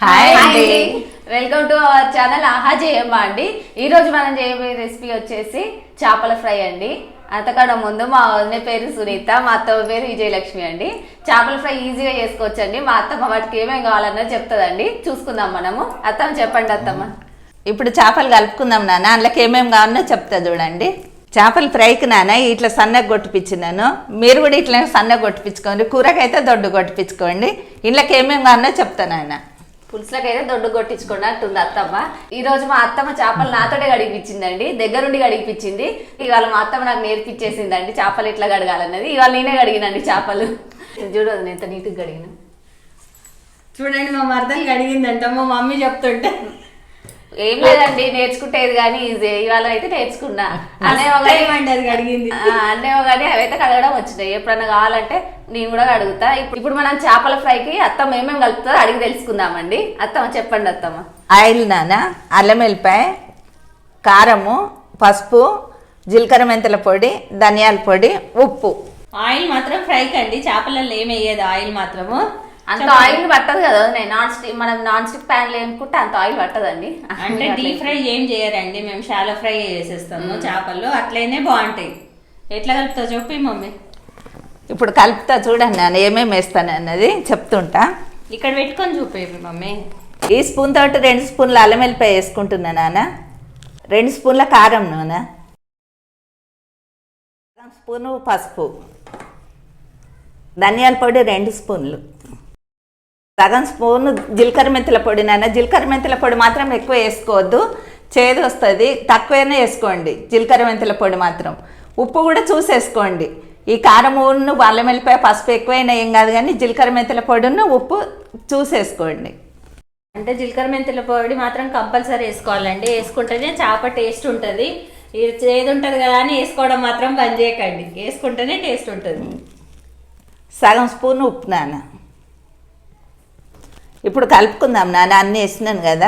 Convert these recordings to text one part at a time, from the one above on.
Hi అండి, welcome to our channel ఆహా జయమ్మ అండి. ఈ రోజు మనం చేయబోయే రెసిపీ వచ్చేసి చేపల ఫ్రై అండి. అంతకన్నా ముందు మా వదిన పేరు సునీత, మా అత్తమ్మ పేరు విజయలక్ష్మి అండి. చేపల ఫ్రై ఈజీగా చేసుకోవచ్చండి. మా అత్తమ్మ వాటికి ఏమేమి కావాలన్నది చెప్తుందండి, చూసుకుందాం మనము. అత్తమ్మ చెప్పండి అత్తమ్మ. ఇప్పుడు చేపలు కలుపుకుందాం నాన్న, అందులోకి ఏమేమి కావాలన్నా చెప్తా చూడండి. చేపల ఫ్రైకి నాన్న ఇట్లా సన్నగా కొట్టిపించినాను, మీరు కూడా ఇట్లా సన్నగా కొట్టిపించుకోండి. కూరకైతే దొడ్డు కొట్టిపించుకోండి. ఇంట్లోకి ఏమేమి కావాలన్నా చెప్తాను ఆయన. పులుసులకి అయితే దొడ్డు కొట్టించుకున్నట్టుంది అత్తమ్మ. ఈ రోజు మా అత్తమ్మ చేపలు నాతోటే గడిపించిందండి, దగ్గరుండి గడిపించింది. ఇవాళ మా అత్తమ్మ నాకు నేర్పించేసిందండి చేపలు ఎట్లా గడగాలన్నది. ఇవాళ నేనే గడిగినండి చేపలు. చూడదు నేను ఎంత నీట్గా గడిగిన. చూడండి మా మరదలు గడిగిందంట, మా మమ్మీ చెప్తుంటే. ఏం లేదండి, నేర్చుకుంటేది కానీ ఈజీ. ఇవాళ అయితే నేర్చుకున్నా. అన్నేమో కానీ అవైతే కడగడం వచ్చినాయి. ఎప్పుడన్నా కావాలంటే నేను కూడా అడుగుతా. ఇప్పుడు మనం చేపల ఫ్రైకి అత్తమ్మ ఏమేమి కలుపుతారో అడిగి తెలుసుకుందామండి. అత్తమ్మ చెప్పండి అత్తమ్మ. ఆయిల్ నాన్న, అల్లం వెల్లిపాయ, కారము, పసుపు, జీలకర్ర మెంతుల పొడి, ధనియాల పొడి, ఉప్పు. ఆయిల్ మాత్రం ఫ్రైకి అండి, చేపలలో ఏమి వేయదు ఆయిల్ మాత్రము. అంత ఆయిల్ పట్టదు కదా, మనం నాన్ స్టిక్ ప్యాన్ వేసుకుంటే అంత ఆయిల్ పట్టదండి. అంటే డీప్ ఫ్రై ఏం చేయరండి, మేము షాలో ఫ్రై చేసేస్తాము చేపలు. అట్లనే బాగుంటాయి. ఎట్లా కలుపుతావు చెప్పి మమ్మీ. ఇప్పుడు కలుపుతా చూడండి నాన్న, ఏమేమి వేస్తాను అన్నది చెప్తుంటా. ఇక్కడ పెట్టుకొని చూపేవి మమ్మీ. ఈ స్పూన్ తోటి 2 స్పూన్ల అల్లం వెల్లిపాయ వేసుకుంటున్నా నాన్న, 2 స్పూన్ల కారం నాన్న, 1 స్పూను పసుపు, ధనియాల పొడి 2 స్పూన్లు, 1 స్పూను జీలకర్ర మెంతుల పొడి నాన్న. జీలకర్ర మెంతుల పొడి మాత్రం ఎక్కువ వేసుకోవద్దు, చేదు వస్తుంది. తక్కువైనా వేసుకోండి జీలకర్ర మెంతుల పొడి మాత్రం. ఉప్పు కూడా చూసేసుకోండి. ఈ కారం అల్లం వెల్లిపాయ పసుపు ఎక్కువైనా ఏం కాదు, కానీ జీలకర్ర మెంతుల పొడిను ఉప్పు చూసేసుకోండి. అంటే జీలకర్ర మెంతుల పొడి మాత్రం కంపల్సరీ వేసుకోవాలండి, వేసుకుంటేనే చేప టేస్ట్ ఉంటుంది. ఏది ఉంటుంది కదా అని వేసుకోవడం మాత్రం బంద్ చేయకండి, వేసుకుంటేనే టేస్ట్ ఉంటుంది. 1 స్పూన్ ఉప్పు నాన్న. ఇప్పుడు కలుపుకుందాం నాన్న, అన్నీ వేసినాను కదా.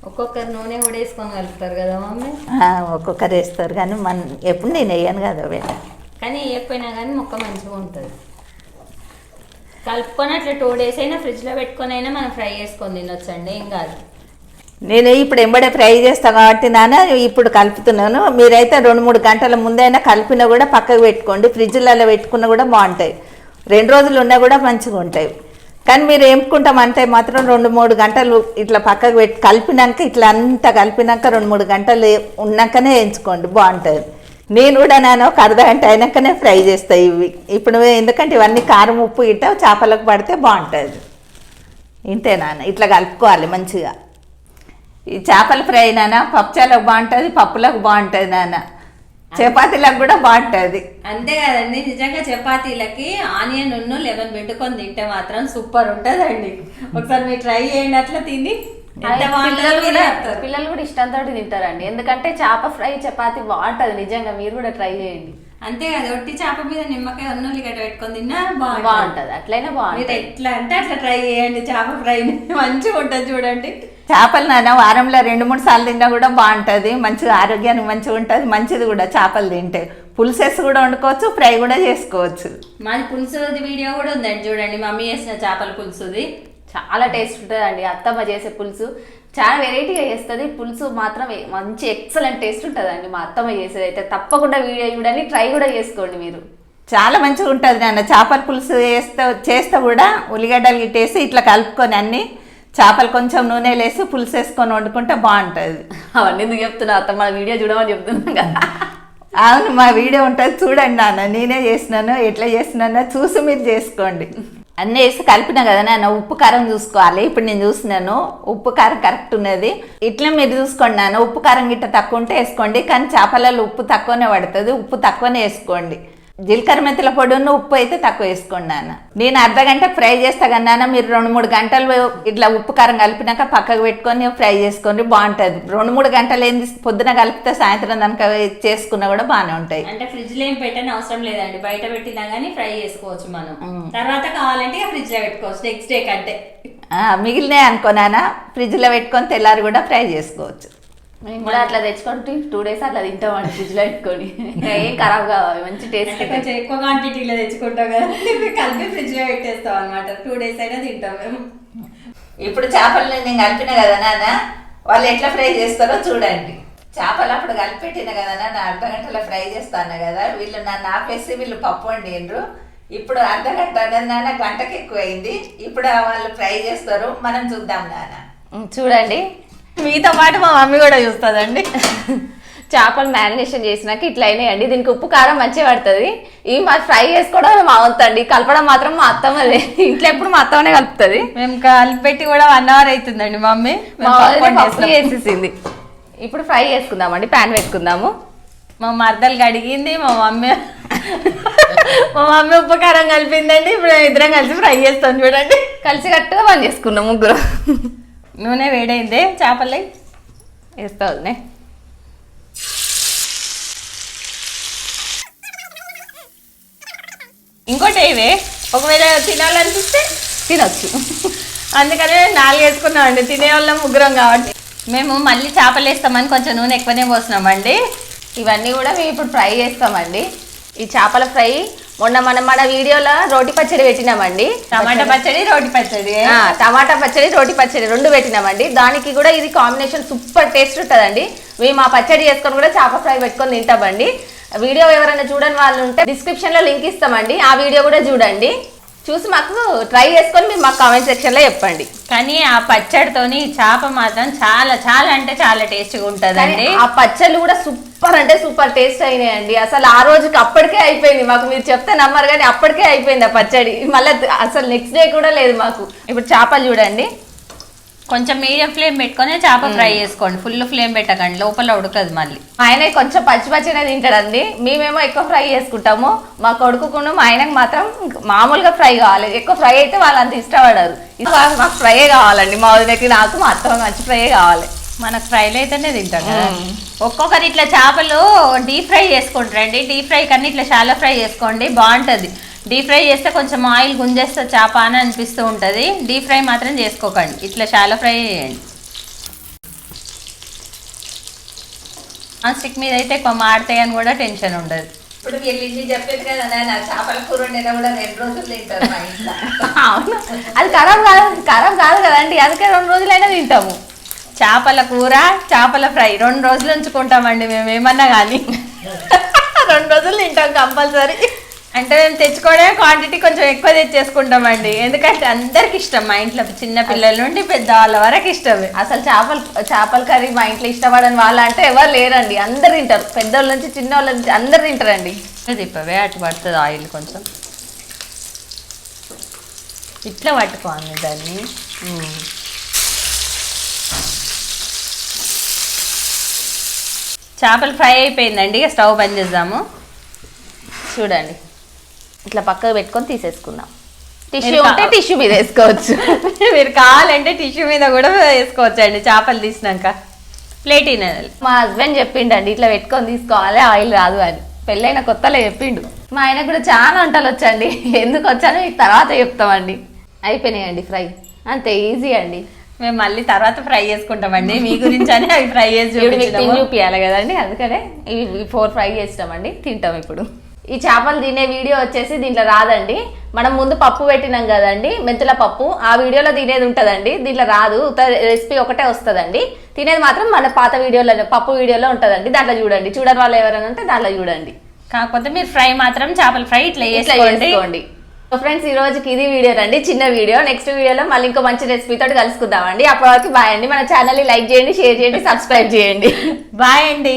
ఒక్కొక్కరు నూనె కూడా వేసుకొని కలుపుతారు కదా మమ్మీ. ఒక్కొక్కరు వేస్తారు కానీ ఎప్పుడు నేను వేయను కదా వేడ. కానీ వేయకపోయినా కానీ ముక్క మంచిగా ఉంటుంది. కలుపుకొని అట్లా 2 days అయినా ఫ్రిడ్జ్లో పెట్టుకొని అయినా మనం ఫ్రై చేసుకొని తినొచ్చండి, ఏం కాదు. నేను ఇప్పుడు ఎంబడే ఫ్రై చేస్తాను కాబట్టి నాన్న ఇప్పుడు కలుపుతున్నాను. మీరైతే 2-3 గంటల ముందైనా కలిపినా కూడా పక్కకు పెట్టుకోండి. ఫ్రిడ్జ్లలో పెట్టుకున్నా కూడా బాగుంటాయి, 2 రోజులు ఉన్నా కూడా మంచిగా ఉంటాయి. కానీ మీరు ఏంపుకుంటామంటే మాత్రం 2-3 గంటలు ఇట్లా పక్కకు పెట్టి కలిపినాక, ఇట్లా అంతా కలిపినాక 2-3 గంటలు ఉన్నాకనే వేయించుకోండి, బాగుంటుంది. నేను కూడా నేను ఒక అర్ధగంట అయినాకనే ఫ్రై చేస్తాను ఇవి. ఇప్పుడు ఎందుకంటే ఇవన్నీ కారం ఉప్పు గిట్ట చేపలకు పడితే బాగుంటుంది. ఇంతే నాన్న, ఇట్లా కలుపుకోవాలి మంచిగా. ఈ చేపల ఫ్రై నాన్న పప్పుచాలకు బాగుంటుంది, పప్పులకు బాగుంటుంది నాన్న, చపాతీలకు కూడా బాగుంటుంది. అంతే కదండి, నిజంగా చపాతీలకి ఆనియన్ లెమన్ పెట్టుకొని తింటే మాత్రం సూపర్ ఉంటుందండి. ఒకసారి మీరు ట్రై చేయండి, అట్లా తిని. పిల్లలు కూడా ఇష్టంతో తింటారండి, ఎందుకంటే చేప ఫ్రై చపాతీ బాగుంటది. నిజంగా మీరు కూడా ట్రై చేయండి. అంతే కదా, ఒట్టి చేప మీద నిమ్మకాయ ఉల్లిగడ్డ పెట్టుకొని తిన్నా బాగుంటది. అట్లయినా బాగుంటుంది. ఎట్లా అంటే అట్లా ట్రై చేయండి, చేప ఫ్రై మంచిగా ఉంటుంది చూడండి. చేపలు నాన్న వారంలో 2-3 సార్లు తిన్నా కూడా బాగుంటుంది, మంచిగా ఆరోగ్యానికి మంచిగా ఉంటుంది, మంచిది కూడా. చేపలు తింటే పులుసేసి కూడా వండుకోవచ్చు, ఫ్రై కూడా చేసుకోవచ్చు. మాది పులుసుది వీడియో కూడా ఉందండి, చూడండి. మమ్మీ చేసిన చేపల పులుసుది చాలా టేస్ట్ ఉంటుందండి. అత్తమ్మ చేసే పులుసు చాలా వెరైటీగా చేస్తుంది. పులుసు మాత్రం మంచి ఎక్సలెంట్ టేస్ట్ ఉంటుందండి మా అత్తమ్మ చేసేది. అయితే తప్పకుండా వీడియో చూడండి, ట్రై కూడా చేసుకోండి మీరు. చాలా మంచిగా ఉంటుంది నాన్న. చేపల పులుసు చేస్తే కూడా ఉల్లిగడ్డలు గిట్టేసి ఇట్లా కలుపుకొని అన్నీ చేపలు కొంచెం నూనె వేసి పులుసు వేసుకొని వండుకుంటే బాగుంటుంది. అవన్నీ ఎందుకు చెప్తున్నా అత్తమ్మ, వీడియో చూడమని చెప్తున్నాం కదా. అవును, మా వీడియో ఉంటుంది చూడండి నాన్న, నేనే చేసినాను, ఎట్లా చేసినానో చూసి మీరు చేసుకోండి. అన్నీ వేసి కలిపినా కదా నాన్న, ఉప్పు కారం చూసుకోవాలి. ఇప్పుడు నేను చూసినాను, ఉప్పు కారం కరెక్ట్ ఉన్నది. ఇట్లా మీరు చూసుకోండి నాన్న, ఉప్పు కారం గిట్ట తక్కువ ఉంటే వేసుకోండి, కానీ చేపలలో ఉప్పు తక్కువనే పడుతుంది, ఉప్పు తక్కువనే వేసుకోండి. జీలకర్ర మెంతుల పొడిను ఉప్పు అయితే తక్కువ వేసుకోండి నాన్న. నేను అర్ధగంట ఫ్రై చేస్తా కదా నాన్న, మీరు 2-3 గంటలు ఇట్లా ఉప్పు కారం కలిపినాక పక్కకు పెట్టుకొని ఫ్రై చేసుకొని బాగుంటుంది. 2-3 గంటలు ఏంది, పొద్దున కలిపితే సాయంత్రం దానికి చేసుకున్నా కూడా బాగానే ఉంటాయి. అంటే ఫ్రిడ్జ్ లో ఏం పెట్టని అవసరం లేదండి, బయట పెట్టినా కానీ ఫ్రై చేసుకోవచ్చు మనం. తర్వాత కావాలంటే ఫ్రిడ్జ్ లో పెట్టుకోవచ్చు నెక్స్ట్ డే కంటే. మిగిలినాయి అనుకో నాన్న, ఫ్రిడ్జ్లో పెట్టుకొని తెల్లారి కూడా ఫ్రై చేసుకోవచ్చు. మేము కూడా అట్లా తెచ్చుకుంటే 2 days అట్లా తింటామండి ఫ్రిడ్జ్ లో పెట్టుకొని. ఏం ఖరాబ్ కావాలి, మంచి టేస్ట్. కొంచెం ఎక్కువ క్వాంటిటీలో తెచ్చుకుంటాం కదా, కలిపి ఫ్రిడ్జ్ లో పెట్టేస్తాం అనమాట. 2 days అయినా తింటాం మేము. ఇప్పుడు చేపలు నేను కలిపిన కదా నాన్న, వాళ్ళు ఎట్లా ఫ్రై చేస్తారో చూడండి. చేపలు అప్పుడు కలిపెట్టిన కదా నాన్న, అర్ధగంటలో ఫ్రై చేస్తాను కదా. వీళ్ళు నన్ను ఆపేసి వీళ్ళు పప్పు వండిండ్రు. ఇప్పుడు అర్ధగంట అన్నది నాన్న, గంటకి ఎక్కువ అయింది. ఇప్పుడు వాళ్ళు ఫ్రై చేస్తారు, మనం చూద్దాం నాన్న. చూడండి, మీతో పాటు మా మమ్మీ కూడా చూస్తుందండి. చేపలు మ్యారినేషన్ చేసినాక ఇట్లా అయినాయండి. దీనికి ఉప్పు కారం మంచిగా పడుతుంది. ఇవి మా ఫ్రై చేసుకోవడం మా వంతండి, కలపడం మాత్రం మా అత్తమ్మదే. ఇంట్లో ఎప్పుడు మా అత్తమ్మనే కలుపుతుంది. మేము కలిపెట్టి కూడా 1 hour అవుతుందండి. మమ్మీ మా పప్పు చేసేసింది. ఇప్పుడు ఫ్రై చేసుకుందామండి, ప్యాన్ పెట్టుకుందాము. మా మరదలు అడిగింది, మా మమ్మీ ఉప్పు కారం కలిపిందండి. ఇప్పుడు ఇద్దరం కలిసి ఫ్రై చేస్తాం చూడండి. కలిసి కట్టుగా పని చేసుకున్నాం ముగ్గురు. నూనె వేడైందే, చేపలే వేస్తా వదినే. ఇంకోటి ఇవే, ఒకవేళ తినాలనిపిస్తే తినొచ్చు. అందుకనే 4 వేసుకున్నామండి, తినేవాళ్ళం ముగ్గురం కాబట్టి. మేము మళ్ళీ చేపలు వేస్తామని కొంచెం నూనె ఎక్కువనే పోసినామండి. ఇవన్నీ కూడా మేము ఇప్పుడు ఫ్రై చేస్తామండి. ఈ చేపల ఫ్రై మొన్న మన వీడియోలో రోటి పచ్చడి పెట్టినామండి. టమాటా పచ్చడి, రోటి పచ్చడి. టమాటా పచ్చడి, రోటి పచ్చడి 2 పెట్టినామండి. దానికి కూడా ఇది కాంబినేషన్ సూపర్ టేస్ట్ ఉంటుందండి. మేము ఆ పచ్చడి చేసుకొని కూడా చేప ఫ్రై పెట్టుకొని తింటామండి. వీడియో ఎవరైనా చూడని వాళ్ళు ఉంటే డిస్క్రిప్షన్ లో లింక్ ఇస్తామండి, ఆ వీడియో కూడా చూడండి. చూసి మాకు ట్రై చేసుకొని మీరు మాకు కామెంట్ సెక్షన్ లో చెప్పండి. కానీ ఆ పచ్చడితోని చేప మాత్రం చాలా చాలా అంటే చాలా టేస్ట్గా ఉంటదండి. ఆ పచ్చళ్ళు కూడా సూపర్ అంటే సూపర్ టేస్ట్ అయినాయండి. అసలు ఆ రోజుకి అప్పటికే అయిపోయింది మాకు. మీరు చెప్తే నమ్మరు కానీ అప్పటికే అయిపోయింది ఆ పచ్చడి. మళ్ళీ అసలు నెక్స్ట్ డే కూడా లేదు మాకు. ఇప్పుడు చేపలు చూడండి, కొంచెం మీడియం ఫ్లేమ్ పెట్టుకొని చేప ఫ్రై చేసుకోండి. ఫుల్ ఫ్లేమ్ పెట్టకండి, లోపల ఉడకదు మళ్ళీ. ఆయన కొంచెం పచ్చి పచ్చినే తింటాడండి, మేమేమో ఎక్కువ ఫ్రై చేసుకుంటాము. మా కొడుకును మా ఆయనకు మాత్రం మామూలుగా ఫ్రై కావాలి. ఎక్కువ ఫ్రై అయితే వాళ్ళు అంత ఇష్టపడరు. మాకు ఫ్రై కావాలండి. మా వదినకి నాకు మా అత్త మంచి ఫ్రై కావాలి. మనకు ఫ్రైలు అయితేనే తింటాం కదా. ఒక్కొక్కరు ఇట్లా చేపలు డీప్ ఫ్రై చేసుకుంటారండి. డీప్ ఫ్రై కన్నా ఇట్లా షాలో ఫ్రై చేసుకోండి, బాగుంటుంది. డీప్ ఫ్రై చేస్తే కొంచెం ఆయిల్ గుంజేస్తే చేప అని అనిపిస్తూ ఉంటుంది. డీప్ ఫ్రై మాత్రం చేసుకోకండి, ఇట్లా షాలో ఫ్రై చేయండి. నాన్ స్టిక్ మీద అయితే ఎక్కువ మాడతాయి అని కూడా టెన్షన్ ఉండదు. ఇప్పుడు వీళ్ళు చెప్పేది కదా నాన్న, చేపల కూర వండినా కూడా 2 రోజులు తింటారు మా ఇంట్లో. అవును, అది ఖరాబ్ కాదు కదండి, అందుకే 2 రోజులైనా తింటాము. చేపల కూర, చేపల ఫ్రై 2 రోజులు ఉంచుకుంటామండి మేము, ఏమన్నా కానీ 2 రోజులు తింటాం కంపల్సరీ. అంటే మేము తెచ్చుకోవడమే క్వాంటిటీ కొంచెం ఎక్కువ తెచ్చేసుకుంటామండి. ఎందుకంటే అందరికి ఇష్టం, మా ఇంట్లో చిన్న పిల్లల నుండి పెద్దవాళ్ళ వరకు ఇష్టమే. అసలు చేపల కర్రీ మా ఇంట్లో ఇష్టపడని వాళ్ళు అంటే ఎవరు లేరండి, అందరు తింటారు. పెద్దోళ్ళ నుంచి చిన్నోళ్ళ నుంచి అందరు తింటారండి. తిప్పవే అటు పడుతుంది ఆయిల్ కొంచెం, ఇట్లా పట్టుకోవాలి దాన్ని. చేపలు ఫ్రై అయిపోయిందండి, ఇక స్టవ్ బంద్ చేద్దాము. చూడండి, ఇట్లా పక్కకు పెట్టుకొని తీసేసుకుందాం. టిష్యూ ఉంటే టిష్యూ మీద వేసుకోవచ్చు. మీరు కావాలంటే టిష్యూ మీద కూడా వేసుకోవచ్చు అండి. చేపలు తీసినాక ప్లేట్ తినాలి. మా హస్బెండ్ చెప్పిండండి ఇట్లా పెట్టుకొని తీసుకోవాలి, ఆయిల్ రాదు అని. పెళ్ళైన కొత్తలో చెప్పిండు. మా ఆయనకు కూడా చాలా వంటలు వచ్చండి. ఎందుకు వచ్చానో మీకు తర్వాత చెప్తామండి. అయిపోయినాయండి ఫ్రై, అంతే ఈజీ అండి. మేము మళ్ళీ తర్వాత ఫ్రై చేసుకుంటామండి, మీ గురించి అని అవి ఫ్రై చేసి చూపించాలి కదండి, అందుకనే ఇవి 4 ఫ్రై చేస్తామండి, తింటాం ఇప్పుడు. ఈ చేపలు తినే వీడియో వచ్చేసి దీంట్లో రాదండి. మనం ముందు పప్పు పెట్టినాం కదండి, మెంతుల పప్పు, ఆ వీడియోలో తినేది ఉంటుందండి. దీంట్లో రాదు, రెసిపీ ఒకటే వస్తుందండి. తినేది మాత్రం మన పాత వీడియోలో, పప్పు వీడియోలో ఉంటుందండి. దాంట్లో చూడండి, చూడని వాళ్ళు ఎవరైనా ఉంటే దాంట్లో చూడండి. కాకపోతే మీరు ఫ్రై మాత్రం చేపల ఫ్రై ఇట్లా చేసుకోండి. సో ఫ్రెండ్స్, ఈ రోజుకి ఇది వీడియో రండి, చిన్న వీడియో. నెక్స్ట్ వీడియోలో మళ్ళీ ఇంకో మంచి రెసిపీ తోటి కలుసుకుందామండి. అప్పటి వరకు బాయ్ అండి. మన ఛానల్ని లైక్ చేయండి, షేర్ చేయండి, సబ్స్క్రైబ్ చేయండి. బాయ్ అండి.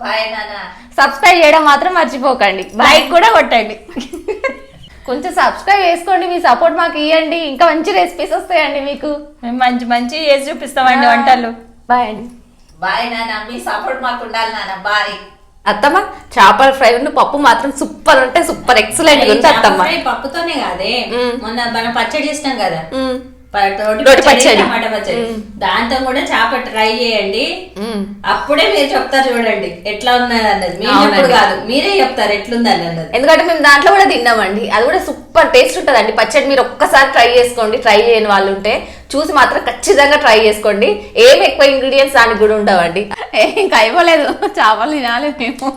బాయ్ నాన్న. సబ్స్క్రైబ్ చేయడం మాత్రం మర్చిపోకండి, లైక్ కూడా కొట్టండి. కొంచెం సబ్స్క్రైబ్ చేసుకోండి, మీ సపోర్ట్ మాకు ఇవ్వండి. ఇంకా మంచి రెసిపీస్ వస్తాయండి మీకు. మేము మంచి చేసి చూపిస్తామండి వంటలు. బాయ్ అండి. బాయ్ నాన్న, మీ సపోర్ట్ మాకు ఉండాలి నాన్న. బాయ్ అత్తమ్మ. చేపల ఫ్రై పప్పు మాత్రం సూపర్ అంటే సూపర్ ఎక్సలెంట్ ఉంది అత్తమ్మ. పప్పుతోనే కాదే, మొన్న మనం పచ్చడి చేసినాం కదా, రోటి పచ్చడి. టమాటా పచ్చడి, దాంతో కూడా చేప ట్రై చేయండి. అప్పుడే మీరు చెప్తారు చూడండి ఎట్లా ఉన్నది అన్నది. మేము ఎప్పుడు కాదు, మీరే చెప్తారు ఎట్లుంది అన్నది. ఎందుకంటే మేము దాంట్లో కూడా తిన్నామండి, అది కూడా సూపర్ టేస్ట్ ఉంటుందండి పచ్చడి. మీరు ఒక్కసారి ట్రై చేసుకోండి, ట్రై చేయని వాళ్ళు ఉంటే చూసి మాత్రం ఖచ్చితంగా ట్రై చేసుకోండి. ఏం ఎక్కువ ఇంగ్రీడియంట్స్ దానికి కూడా ఉండవండి. ఇంకా అయిపోలేదు, చేపలు తినాలి మేము.